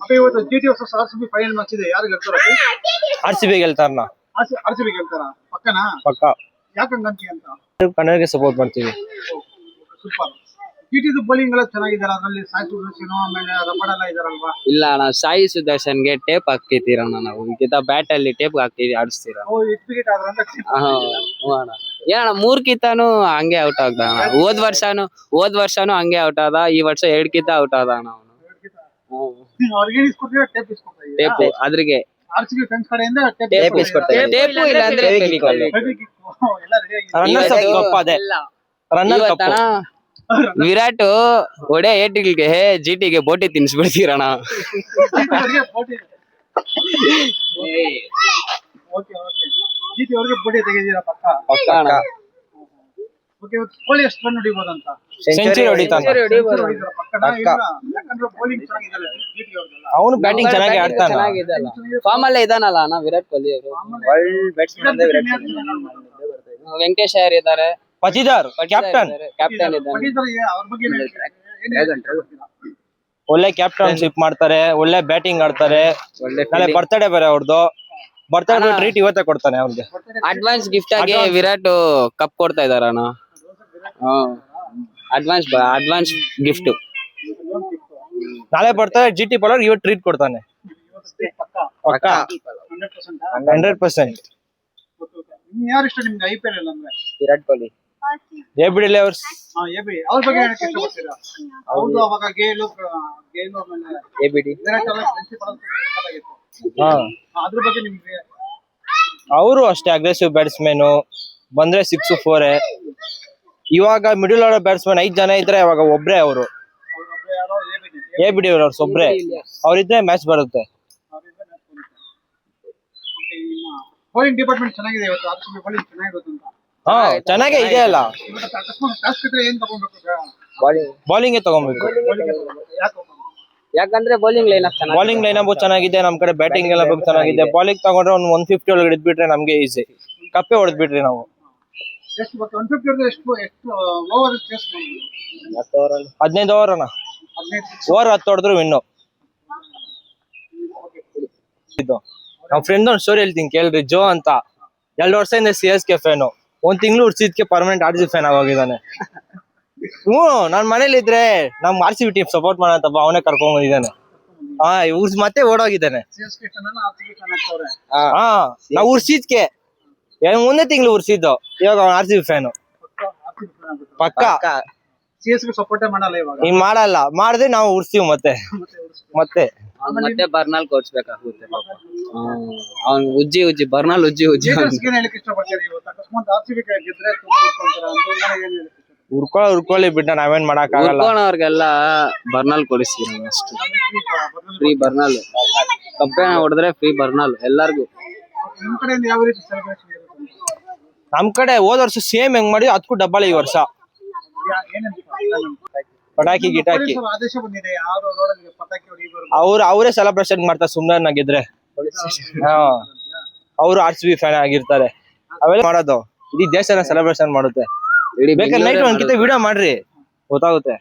ಅಪ್ಪ ಇವತ್ತು ಜಿಟಿ versus RCB final match ಇದೆ. ಯಾರು ಗೆಲ್ತಾರ? RCB ಗೆಲ್ತಾರಣ್ಣ. ಆರ್ಸಿಬಿ ಗೆಲ್ತಾರ ಪಕ್ಕನಾ? ಪಕ್ಕ. ಯಾಕಂಗಂತಿ ಅಂತ? ಕನ್ನಡಕ್ಕೆ ಸಪೋರ್ಟ್ ಮಾಡ್ತೀವಿ. ಸೂಪರ್. ಜಿಟಿದು ಬೌಲಿಂಗ್ ಎಲ್ಲ ಚೆನ್ನಾಗಿದ್ದಾರೆ. ಅದರಲ್ಲಿ ಸಾಯಿ ಸುದರ್ಶನ್ ಆಮೇಲೆ ರಬಡ್ ಎಲ್ಲ ಇದಾರಲ್ವಾ? ಇಲ್ಲ ಅಣ್ಣ, ಸಾಯಿ ಸುದರ್ಶನ್ಗೆ ಟೇಪ್ ಹಾಕ್ತಿದ್ದೀರಣ್ಣ. ನಾವು ಈಗಿಂತ ಬ್ಯಾಟ್ ಅಲ್ಲಿ ಟೇಪ್ ಹಾಕ್ತಿವಿ, ಆಡಿಸ್ತೀರ. ಎಷ್ಟು ವಿಕೆಟ್ ಆದ್ರ ಅಂತ ಏನಣ್ಣ 3 ಕಿತ್ತಾನು ಹಂಗೆ ಔಟ್ ಆಗ್ದ ಅಣ್ಣ. ಹೋದ್ ವರ್ಷನು ಹಂಗೆ ಔಟ್ ಆದ. ಈ ವರ್ಷ 2 ಕಿತ್ತ ಔಟ್ ಆದ ಅಣ್ಣ ಅವನು. ಅವ್ರಿಗೆ ಇಸ್ಕೊಡ್ತೀರಾ ಟೇಪ್ ಇಸ್ಕೊಡ್ತಾ ಟೇಪ್ ಅದ್ರಿಗೆ ಆರ್ಸಿಬಿ ಫ್ರೆಂಡ್ಸ್ ಕಡೆಯಿಂದ ಟೇಪ್ ಇಸ್ಕೊಡ್ತಾರೆ. ಟೇಪ್ ಇಲ್ಲ ಅಂದ್ರೆ ಫೆವಿಕಾಲ್. ಎಲ್ಲ ರೆಡಿ ಆಗಿದೆ. Runner cup. ವಿರಾಟ್ ಒಡೆ ಏಟಿಗೆ ಜಿಟಿಗೆ ಬೋಟಿ ತಿನ್ಸ್ಬಿಡ್ತೀರಣ್ಣ. Okay okay. ಜಿಟಿ ಅವ್ರಿಗೆ ಬೋಟಿ ತೆಗೆದಿರಾ ಪಕ್ಕ? ಓಕೆ. ಕೊಹ್ಲಿ ಎಷ್ಟು ರನ್ ಹೊಡಿಬೋದಂತ? ಸೆಂಚುರಿ ಹೊಡಿತಾನೆ. ಯಾಕಂದ್ರೆ ಬೌಲಿಂಗ್ ಚೆನ್ನಾಗಿದೆ ಜಿಟಿ ಅವ್ರದೆಲ್ಲ. ಅವನು ಬ್ಯಾಟಿಂಗ್ ಚೆನ್ನಾಗಿ ಆಡ್ತಾನೆ. ಫಾರ್ಮ್ ಅಲ್ಲೇ ಇದಾನಲ್ಲ ಅಣ್ಣ ವಿರಾಟ್ ಕೊಹ್ಲಿ ಅವರು. World batsman Virat Kohli. ವೆಂಕಟೇಶ್ ಅಯ್ಯರ್ ಇದಾರೆ. ಪತಿದಾರ್ ಕ್ಯಾಪ್ಟನ್ ಇದ್ದಾನೆ. ಅವ್ರ ಬಗ್ಗೆ ಒಳ್ಳೆ ಕ್ಯಾಪ್ಟನ್ಶಿಪ್ ಮಾಡ್ತಾರೆ. ಒಳ್ಳೆ ಬ್ಯಾಟಿಂಗ್ ಆಡ್ತಾರೆ. ನಾಳೆ ಬರ್ತಡೇ ಬೇರೆ ಅವ್ರದ್ದು. ಬರ್ತಡೇ ಟ್ರೀಟ್ ಇವತ್ತೇ ಕೊಡ್ತಾನೆ ಅವ್ರಿಗೆ. ಅಡ್ವಾನ್ಸ್ ಗಿಫ್ಟ್ ಆಗಿ ವಿರಾಟ್ ಕಪ್ ಕೊಡ್ತಾ ಇದಾರ ಅಣ್ಣ. Advance gift. ನಾಳೆ ಬರ್ತಾರೆ ಜಿಟಿ ಬೌಲರ್, ಇವತ್ತು ಟ್ರೀಟ್ ಕೊಡ್ತಾನೆ ಪಕ್ಕ 100%. ಯಾರು ಇಷ್ಟ ನಿಮ್ಗೆ IPL ಅಲ್ಲಿ ಅಂದ್ರೆ? ವಿರಾಟ್ ಕೊಹ್ಲಿ. ಎಬಿಡಿ ಲೇವರ್ಸ್. ಅವ್ರ ಬಗ್ಗೆ ಏನಕ್ಕೆ ಇಷ್ಟಪಡ್ತೀರಾ? ಹೌದು, ಅವಾಗ ಗೇಲು ಆಮೇಲೆ ಎಬಿಡಿ ವಿರಾಟ್ ಎಲ್ಲ ಫ್ರೆಂಡ್ಶಿಪ್ ಆಗಿತ್ತು. ಅದ್ರ ಬಗ್ಗೆ ನಿಮ್ಗೆ? ಅವರು ಅಷ್ಟೇ ಅಗ್ರೆಸಿವ್ ಬ್ಯಾಟ್ಸ್ಮನ್. ಬಂದ್ರೆ 6 4. ಇವಾಗ ಮಿಡಲ್ ಆರ್ಡರ್ ಬ್ಯಾಟ್ಸ್ಮನ್ 5 ಜನ ಇದ್ರೆ ಅವಾಗ ಒಬ್ರೇ ಅವರು. ಎಬಿಡಿ ಲೇವರ್ಸ್ ಒಬ್ರೇ. ಅವ್ರಿದ್ರೆ ಮ್ಯಾಚ್ ಬರುತ್ತೆ. ಬೌಲಿಂಗ್ ಡಿಪಾರ್ಟ್ಮೆಂಟ್ ಚೆನ್ನಾಗಿದೆ ಇವತ್ತು. ಆರ್ಸಿಬಿ ಬೌಲಿಂಗ್ ಚೆನ್ನಾಗಿರುತ್ತೆ ಅಂತ. ಚೆನ್ನಾಗೇ ಇದೆ ಅಲ್ಲ. ಟಾಸ್ ಕಿಟ್ರೆ ಏನ್ ತಗೊಂಡ್ಬೇಕು? ಬೌಲಿಂಗ್ ತಗೊಂಡ್ಬೇಕು. ಯಾಕಂದ್ರೆ ಬೌಲಿಂಗ್ ಲೈನ್ ಅಪ್ ಚೆನ್ನಾಗಿದೆ. ಬೌಲಿಂಗ್ ಲೈನ್ ಅಪ್ ಚೆನ್ನಾಗಿದೆ. ನಮ್ ಕಡೆ ಬ್ಯಾಟಿಂಗ್ ಎಲ್ಲ ಚೆನ್ನಾಗಿದೆ. ಬೌಲಿಂಗ್ ತಗೊಂಡ್ರೆ ಒಂದು 150 ಒಳಗಡೆ ಇದ್ಬಿಟ್ರೆ ನಮ್ಗೆ ಈಸಿ. ಕಪ್ಪೆ ಹೊಡೆದ್ಬಿಟ್ರಿ ನಾವು. ಎಷ್ಟು 150 ಎಷ್ಟು ಓವರ್ ಚೇಸ್ ಮಾಡ್ಬೋದು? 15 ಓವರ್ ಅಣ್ಣ. 15 ಓವರ್ 10 ಹೊಡೆದ್ರು ವಿನ್ನು. ಇದು ನಮ್ ಫ್ರೆಂಡ್ ಒಂದು ಸ್ಟೋರಿ ಹೇಳ್ತೀನಿ ಕೇಳ್ರಿ. ಜೋ ಅಂತ 2 ವರ್ಷದಿಂದ CSK ಫ್ಯಾನು. 1 ತಿಂಗಳು ಉಡ್ಸಿದ್ಕೆ ಪರ್ಮನೆಂಟ್ RCB ಫ್ಯಾನ್ ಆಗೋಗಿದ್ದಾನೆ. ನಾನ್ ಮನೇಲಿ ಇದ್ರೆ ನಮ್ RCB ಟೀಮ್ ಸಪೋರ್ಟ್ ಮಾಡಂತಪ್ಪ ಅವನೇ ಕರ್ಕೊಂಡ್ ಬಂದಿದ್ದಾನೆ. ಉರ್ಸ್ ಮತ್ತೆ ಓಡೋಗಿದ್ದಾನೆ. CSK ಫ್ಯಾನ್ ಅಲ್ಲ ಆರ್ಸಿಬಿ ಫ್ಯಾನ್ ಆಗ್ತವ್ರೆ. ನಾವು ಉರ್ಸಿದ್ಕೆ ಮುಂದೆ ತಿಂಗಳು ಉರ್ಸಿದ್ದು. ಇವಾಗ RCB ಫ್ಯಾನು ಪಕ್ಕ. CSK ಸಪೋರ್ಟ್ ಮಾಡಲ್ಲ ಇವಾಗ. ಇನ್ ಮಾಡಲ್ಲ. ಮಾಡಿದ್ರೆ ನಾವು ಉರ್ಸ್ತೀವಿ ಮತ್ತೆ. ಮತ್ತೆ ಬರ್ನಾಲ್ ಕೊಡ್ಸ್ಬೇಕಾಗುತ್ತೆ. ಅವ್ನು ಉಜ್ಜಿ ಬರ್ನಾಲ್ ಉಜ್ಜಿ ಏನ್ ಹೇಳಕ್ ಇಷ್ಟಪಡ್ತೀರಿ ಇವತ್ತು? ಅಕಸ್ಮಾತ್ ಆರ್ಸಿಬಿ ಗೆದ್ರೆ ತುಂಬಾ ಉಳ್ಕೊಂತಾರ ಅಂತ ಏನ್ ಹೇಳಕ್ ಇಷ್ಟಪಡ್ತೀರಿ? ಉರ್ಕೊಳ್ಳಿ ಬಿಟ್ಟ ನಾವೇನ್ ಮಾಡಕ್ ಆಗಲ್ಲ. ಅವ್ರಿಗೆಲ್ಲ ಬರ್ನಾಲ್ ಕೊಡಿಸ್ತೀವಿ ಅಷ್ಟು. ಫ್ರೀ ಬರ್ನಾಲ್. ಕಪ್ಪೆ ಹೊಡೆದ್ರೆ ಫ್ರೀ ಬರ್ನಾಲ್ ಎಲ್ಲಾರ್ಗು. ನಿಮ್ ಕಡೆಯಿಂದ ಯಾವ ರೀತಿ ಸೆಲೆಬ್ರೇಷನ್ ಇರುತ್ತೆ? ನಮ್ ಕಡೆ ಹೋದ ವರ್ಷ ಸೇಮ್ ಹೆಂಗ್ ಮಾಡಿ ಅದಕ್ಕೂ ಡಬ್ಬಲ್ ಈ ವರ್ಷ. ಪಟಾಕಿ ಗಿಟಾಕಿ ಆದೇಶ ಬಂದಿದೆ. ಯಾರು ರೋಡಲ್ಲಿ ಪಟಾಕಿ ಹೊಡಿಬಾರ್ದು. ಅವರೇ ಸೆಲೆಬ್ರೇಷನ್ ಮಾಡ್ತಾರೆ. ಸುಮ್ನೆ ಗೆದ್ರೆ ಅವರು RCB ಫ್ಯಾನ್ ಆಗಿರ್ತಾರೆ. ಅವೆಲ್ಲ ಮಾಡೋದು ಇಡೀ ದೇಶನ ಸೆಲೆಬ್ರೇಷನ್ ಮಾಡುತ್ತೆ. ಬೇಕಾದ್ರೆ ನೈಟ್ ಒಂದ್ಕಿತ ವಿಡಿಯೋ ಮಾಡ್ರಿ, ಗೊತ್ತಾಗುತ್ತೆ.